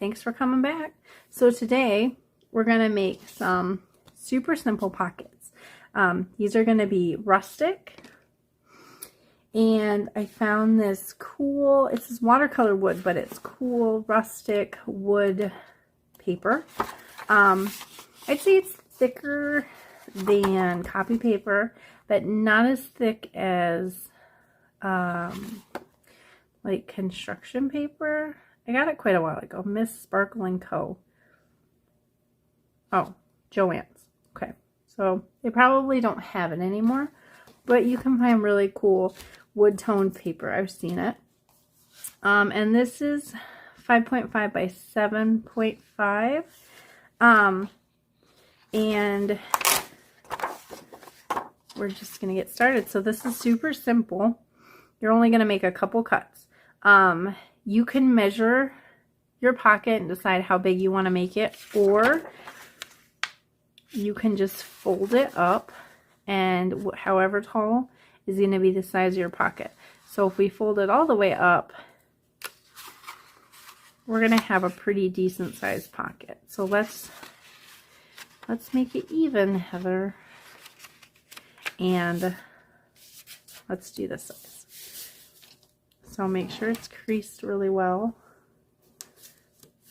thanks for coming back. So today we're going to make some super simple pockets. These are going to be rustic, and I found this cool, it's this watercolor wood, but it's cool rustic wood paper. I'd say it's thicker than copy paper, but not as thick as like construction paper. I got it quite a while ago. Miss Sparkle & Co. Oh, Joann's. Okay. So they probably don't have it anymore, but you can find really cool wood tone paper. I've seen it. And this is 5.5 by 7.5. And we're just going to get started. So this is super simple. You're only going to make a couple cuts. You can measure your pocket and decide how big you want to make it, or you can just fold it up, and however tall is going to be the size of your pocket. So if we fold it all the way up, we're going to have a pretty decent sized pocket. So let's make it even, Heather, and let's do this size. So make sure it's creased really well.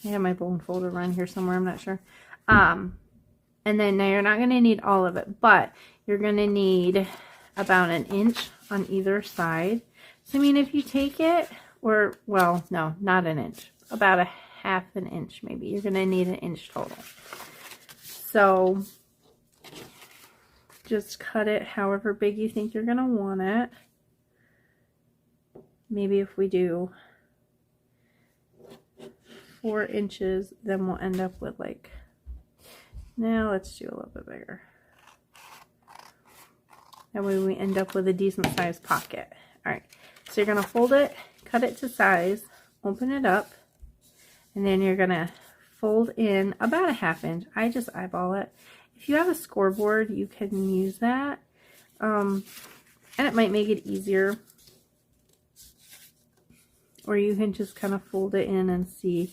I have my bone folder around here somewhere, I'm not sure. And then now you're not going to need all of it, but you're going to need about 1 inch on either side. So I mean, if you take it, or well, no, not 1 inch, about 1/2 inch maybe. You're going to need 1 inch total. So just cut it however big you think you're going to want it. Maybe if we do 4 inches, then we'll end up with like, now let's do a little bit bigger. That way we end up with a decent sized pocket. All right, so you're gonna fold it, cut it to size, open it up, and then you're gonna fold in about 1/2 inch. I just eyeball it. If you have a scoreboard, you can use that, and it might make it easier. Or you can just kind of fold it in and see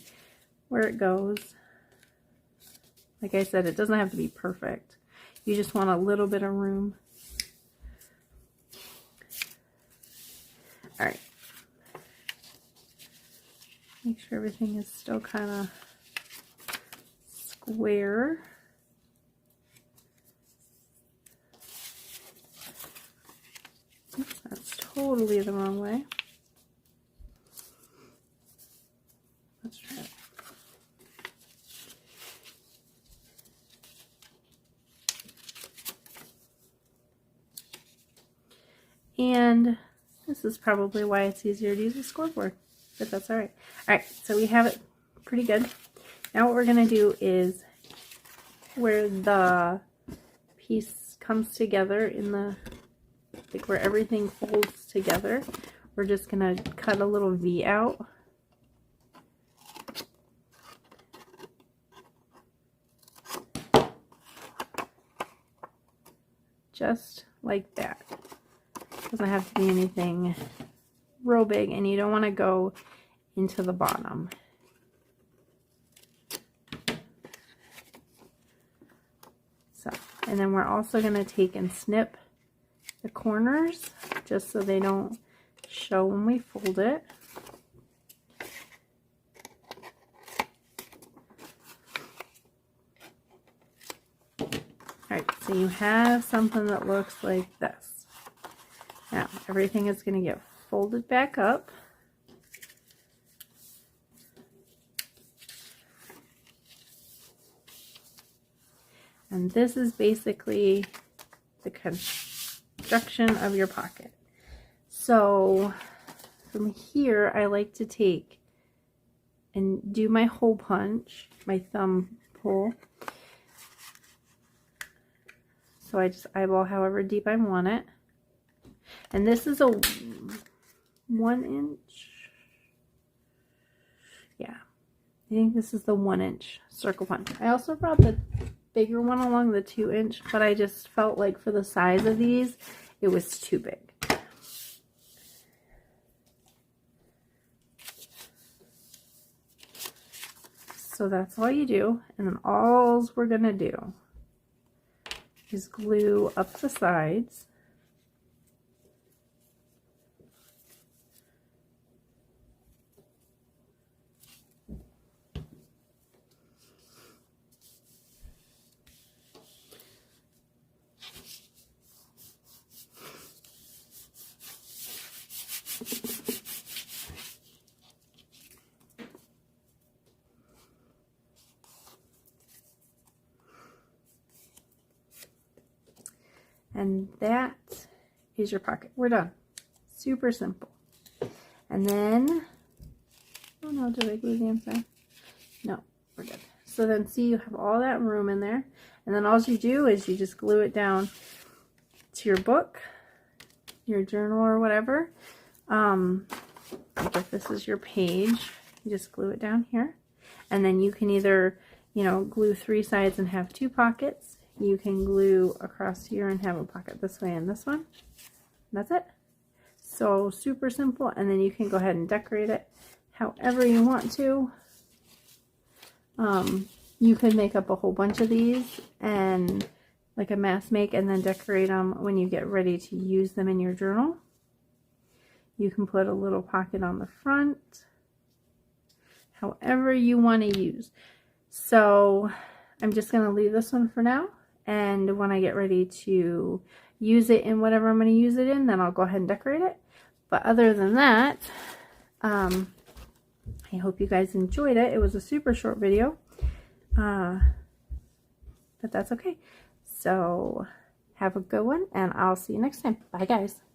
where it goes. Like I said, it doesn't have to be perfect. You just want a little bit of room. All right. Make sure everything is still kind of square. Oops, that's totally the wrong way. Let's try it. And this is probably why it's easier to use a scoreboard, but that's all right. All right, so we have it pretty good. Now what we're going to do is where the piece comes together in the, like where everything folds together, we're just going to cut a little V out. Just like that. Doesn't have to be anything real big, and you don't want to go into the bottom. So, and then we're also going to take and snip the corners just so they don't show when we fold it. Alright, so you have something that looks like this. Now, everything is going to get folded back up. And this is basically the construction of your pocket. So, from here, I like to take and do my hole punch, my thumb pull. So I just eyeball however deep I want it. And this is a 1 inch. Yeah, I think this is the 1 inch circle punch. I also brought the bigger one along, the 2 inch, but I just felt like for the size of these, it was too big. So that's all you do. And then all we're going to do is glue up the sides. And that is your pocket. We're done. Super simple. And then, oh no, did I glue the inside? No, we're good. So then see, you have all that room in there. And then all you do is you just glue it down to your book, your journal or whatever. Like if this is your page, you just glue it down here. And then you can either, you know, glue 3 sides and have 2 pockets. You can glue across here and have a pocket this way and this one. That's it. So super simple. And then you can go ahead and decorate it however you want to. You could make up a whole bunch of these and like a mass make and then decorate them when you get ready to use them in your journal. You can put a little pocket on the front, however you want to use. So I'm just going to leave this one for now. And when I get ready to use it in whatever I'm going to use it in, then I'll go ahead and decorate it. But other than that, I hope you guys enjoyed it. It was a super short video, but that's okay. So have a good one, and I'll see you next time. Bye, guys.